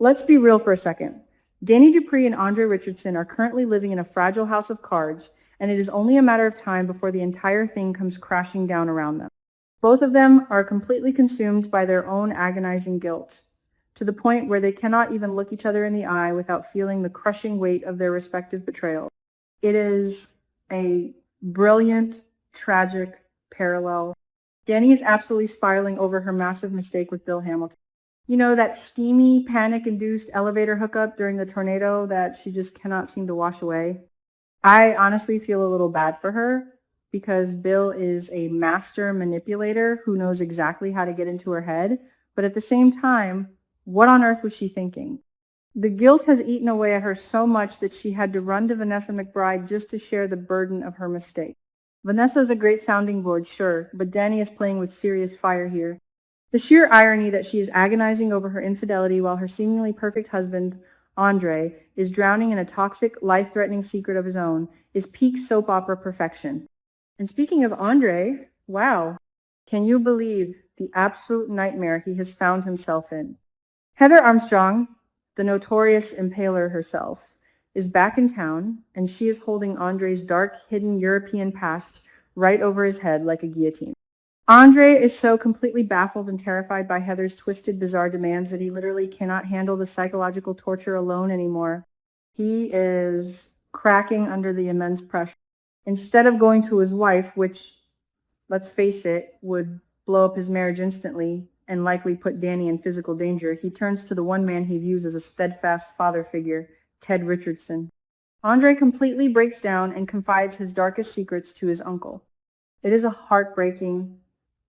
Let's be real for a second. Danny Dupree and Andre Richardson are currently living in a fragile house of cards, and it is only a matter of time before the entire thing comes crashing down around them. Both of them are completely consumed by their own agonizing guilt, to the point where they cannot even look each other in the eye without feeling the crushing weight of their respective betrayal. It is a brilliant, tragic parallel. Danny is absolutely spiraling over her massive mistake with Bill Hamilton. You know, that steamy, panic-induced elevator hookup during the tornado that she just cannot seem to wash away? I honestly feel a little bad for her because Bill is a master manipulator who knows exactly how to get into her head. But at the same time, what on earth was she thinking? The guilt has eaten away at her so much that she had to run to Vanessa McBride just to share the burden of her mistake. Vanessa is a great sounding board, sure, but Danny is playing with serious fire here. The sheer irony that she is agonizing over her infidelity while her seemingly perfect husband, Andre, is drowning in a toxic, life-threatening secret of his own is peak soap opera perfection. And speaking of Andre, wow, can you believe the absolute nightmare he has found himself in? Heather Armstrong, the notorious impaler herself, is back in town, and she is holding Andre's dark, hidden European past right over his head like a guillotine. Andre is so completely baffled and terrified by Heather's twisted, bizarre demands that he literally cannot handle the psychological torture alone anymore. He is cracking under the immense pressure. Instead of going to his wife, which, let's face it, would blow up his marriage instantly and likely put Danny in physical danger, he turns to the one man he views as a steadfast father figure, Ted Richardson. Andre completely breaks down and confides his darkest secrets to his uncle. It is a heartbreaking,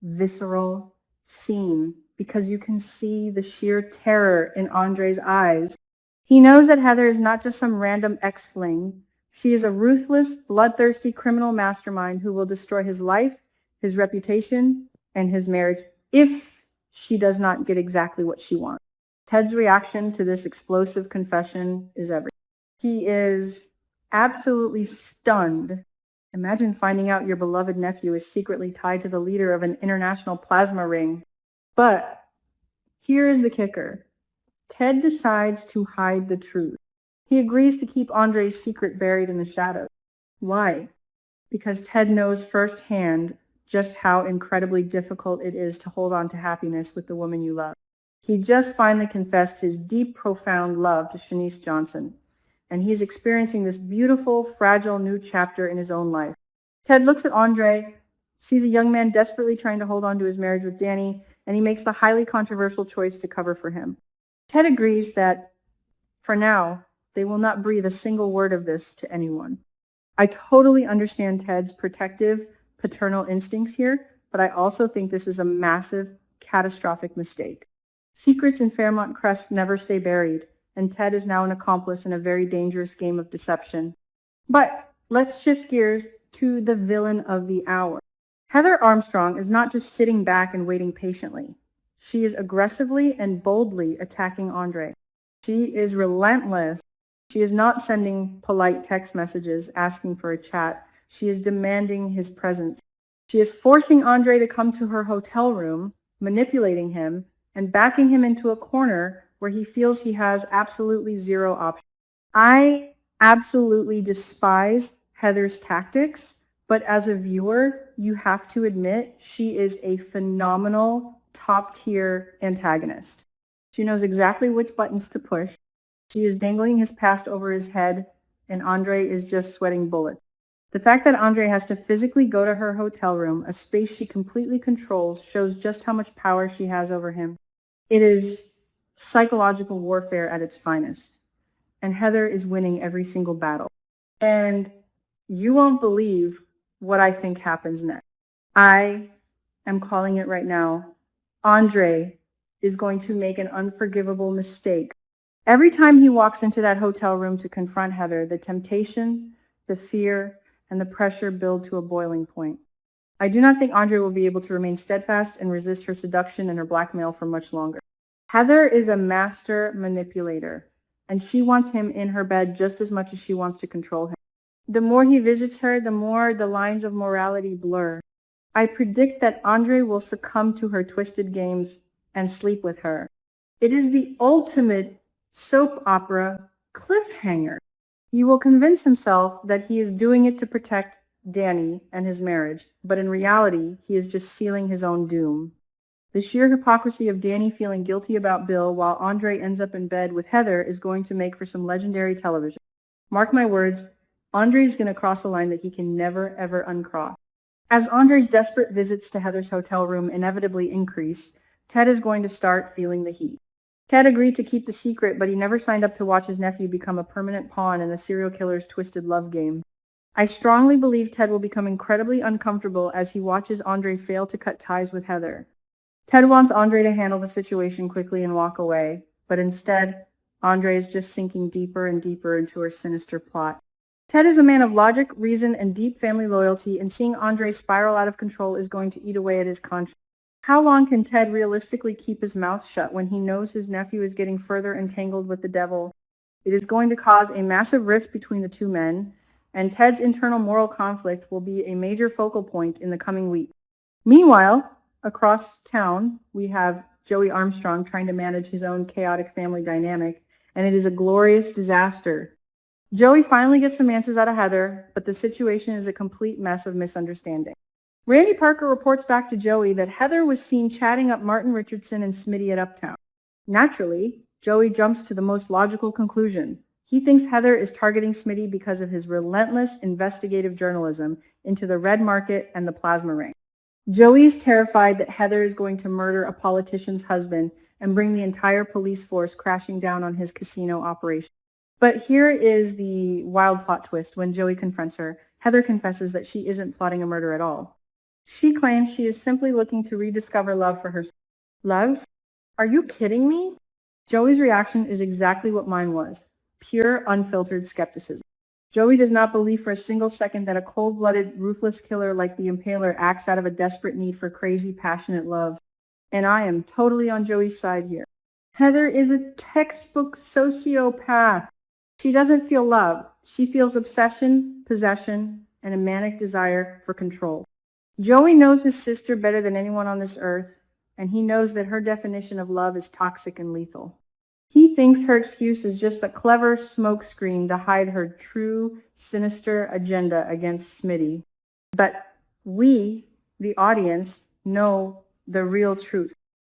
visceral scene because you can see the sheer terror in Andre's eyes. He knows that Heather is not just some random ex-fling. She is a ruthless, bloodthirsty criminal mastermind who will destroy his life, his reputation, and his marriage if she does not get exactly what she wants. Ted's reaction to this explosive confession is everything. He is absolutely stunned. Imagine finding out your beloved nephew is secretly tied to the leader of an international plasma ring. But here is the kicker. Ted decides to hide the truth. He agrees to keep Andre's secret buried in the shadows. Why? Because Ted knows firsthand just how incredibly difficult it is to hold on to happiness with the woman you love. He just finally confessed his deep, profound love to Shanice Johnson, and he's experiencing this beautiful, fragile new chapter in his own life. Ted looks at Andre, sees a young man desperately trying to hold on to his marriage with Danny, and he makes the highly controversial choice to cover for him. Ted agrees that, for now, they will not breathe a single word of this to anyone. I totally understand Ted's protective, paternal instincts here, but I also think this is a massive, catastrophic mistake. Secrets in Fairmont Crest never stay buried, and Ted is now an accomplice in a very dangerous game of deception. But let's shift gears to the villain of the hour. Heather Armstrong is not just sitting back and waiting patiently. She is aggressively and boldly attacking Andre. She is relentless. She is not sending polite text messages asking for a chat. She is demanding his presence. She is forcing Andre to come to her hotel room, manipulating him, and backing him into a corner where he feels he has absolutely zero options. I absolutely despise Heather's tactics, but as a viewer, you have to admit she is a phenomenal, top-tier antagonist. She knows exactly which buttons to push. She is dangling his past over his head, and Andre is just sweating bullets. The fact that Andre has to physically go to her hotel room, a space she completely controls, shows just how much power she has over him. It is psychological warfare at its finest, and Heather is winning every single battle. And you won't believe what I think happens next. I am calling it right now. Andre is going to make an unforgivable mistake. Every time he walks into that hotel room to confront Heather, the temptation, the fear, and the pressure build to a boiling point. I do not think Andre will be able to remain steadfast and resist her seduction and her blackmail for much longer. Heather is a master manipulator, and she wants him in her bed just as much as she wants to control him. The more he visits her, the more the lines of morality blur. I predict that Andre will succumb to her twisted games and sleep with her. It is the ultimate soap opera cliffhanger. He will convince himself that he is doing it to protect Danny and his marriage, but in reality, he is just sealing his own doom. The sheer hypocrisy of Danny feeling guilty about Bill while Andre ends up in bed with Heather is going to make for some legendary television. Mark my words, Andre is going to cross a line that he can never ever uncross. As Andre's desperate visits to Heather's hotel room inevitably increase, Ted is going to start feeling the heat. Ted agreed to keep the secret, but he never signed up to watch his nephew become a permanent pawn in a serial killer's twisted love game. I strongly believe Ted will become incredibly uncomfortable as he watches Andre fail to cut ties with Heather. Ted wants Andre to handle the situation quickly and walk away, but instead, Andre is just sinking deeper and deeper into her sinister plot. Ted is a man of logic, reason, and deep family loyalty, and seeing Andre spiral out of control is going to eat away at his conscience. How long can Ted realistically keep his mouth shut when he knows his nephew is getting further entangled with the devil? It is going to cause a massive rift between the two men, and Ted's internal moral conflict will be a major focal point in the coming weeks. Meanwhile, across town, we have Joey Armstrong trying to manage his own chaotic family dynamic, and it is a glorious disaster. Joey finally gets some answers out of Heather, but the situation is a complete mess of misunderstanding. Randy Parker reports back to Joey that Heather was seen chatting up Martin Richardson and Smitty at Uptown. Naturally, Joey jumps to the most logical conclusion. He thinks Heather is targeting Smitty because of his relentless investigative journalism into the red market and the plasma ring. Joey is terrified that Heather is going to murder a politician's husband and bring the entire police force crashing down on his casino operation. But here is the wild plot twist when Joey confronts her. Heather confesses that she isn't plotting a murder at all. She claims she is simply looking to rediscover love for herself. Love? Are you kidding me? Joey's reaction is exactly what mine was. Pure, unfiltered skepticism. Joey does not believe for a single second that a cold-blooded, ruthless killer like the Impaler acts out of a desperate need for crazy, passionate love. And I am totally on Joey's side here. Heather is a textbook sociopath. She doesn't feel love. She feels obsession, possession, and a manic desire for control. Joey knows his sister better than anyone on this earth, and he knows that her definition of love is toxic and lethal. He thinks her excuse is just a clever smokescreen to hide her true, sinister agenda against Smitty. But we, the audience, know the real truth.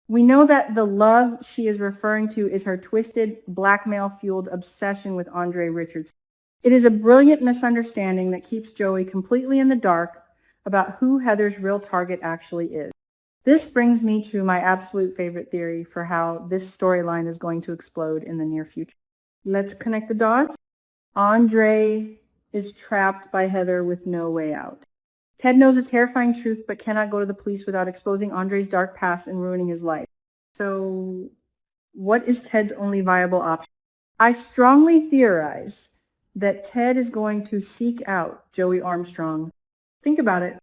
We know that the love she is referring to is her twisted, blackmail-fueled obsession with Andre Richardson. It is a brilliant misunderstanding that keeps Joey completely in the dark about who Heather's real target actually is. This brings me to my absolute favorite theory for how this storyline is going to explode in the near future. Let's connect the dots. Andre is trapped by Heather with no way out. Ted knows a terrifying truth but cannot go to the police without exposing Andre's dark past and ruining his life. So, what is Ted's only viable option? I strongly theorize that Ted is going to seek out Joey Armstrong. Think about it.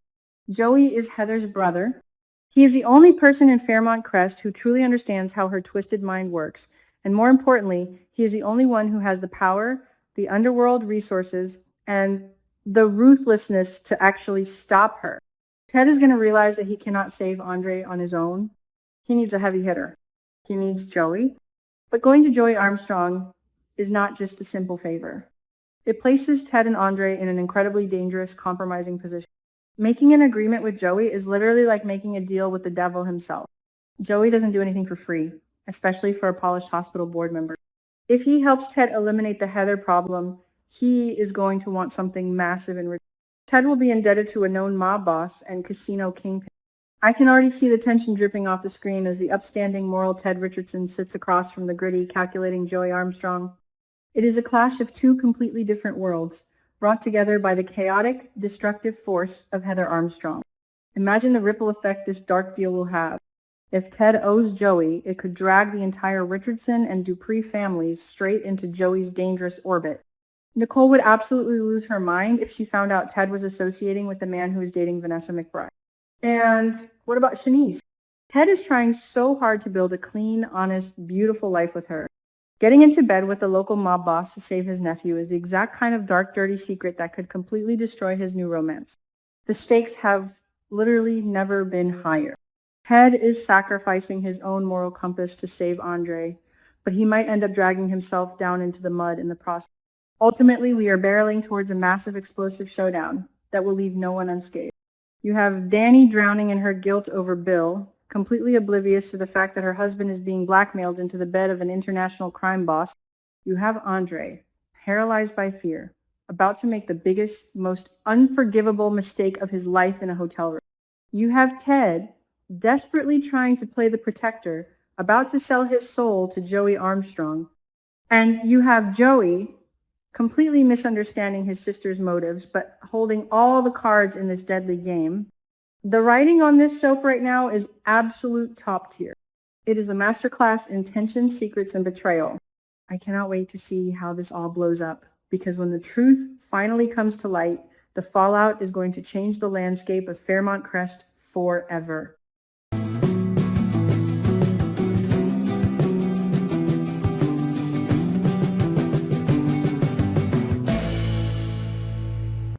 Joey is Heather's brother. He is the only person in Fairmont Crest who truly understands how her twisted mind works. And more importantly, he is the only one who has the power, the underworld resources, and the ruthlessness to actually stop her. Ted is going to realize that he cannot save Andre on his own. He needs a heavy hitter. He needs Joey. But going to Joey Armstrong is not just a simple favor. It places Ted and Andre in an incredibly dangerous, compromising position. Making an agreement with Joey is literally like making a deal with the devil himself. Joey doesn't do anything for free, especially for a polished hospital board member. If he helps Ted eliminate the Heather problem, he is going to want something massive in return. Ted will be indebted to a known mob boss and casino kingpin. I can already see the tension dripping off the screen as the upstanding moral Ted Richardson sits across from the gritty, calculating Joey Armstrong. It is a clash of two completely different worlds, brought together by the chaotic, destructive force of Heather Armstrong. Imagine the ripple effect this dark deal will have. If Ted owes Joey, it could drag the entire Richardson and Dupree families straight into Joey's dangerous orbit. Nicole would absolutely lose her mind if she found out Ted was associating with the man who is dating Vanessa McBride. And what about Shanice? Ted is trying so hard to build a clean, honest, beautiful life with her. Getting into bed with the local mob boss to save his nephew is the exact kind of dark, dirty secret that could completely destroy his new romance. The stakes have literally never been higher. Ted is sacrificing his own moral compass to save Andre, but he might end up dragging himself down into the mud in the process. Ultimately, we are barreling towards a massive explosive showdown that will leave no one unscathed. You have Danny drowning in her guilt over Bill, completely oblivious to the fact that her husband is being blackmailed into the bed of an international crime boss. You have Andre, paralyzed by fear, about to make the biggest, most unforgivable mistake of his life in a hotel room. You have Ted, desperately trying to play the protector, about to sell his soul to Joey Armstrong. And you have Joey, completely misunderstanding his sister's motives, but holding all the cards in this deadly game. The writing on this soap right now is absolute top tier. It is a masterclass in tension, secrets, and betrayal. I cannot wait to see how this all blows up, because when the truth finally comes to light, the fallout is going to change the landscape of Fairmont Crest forever.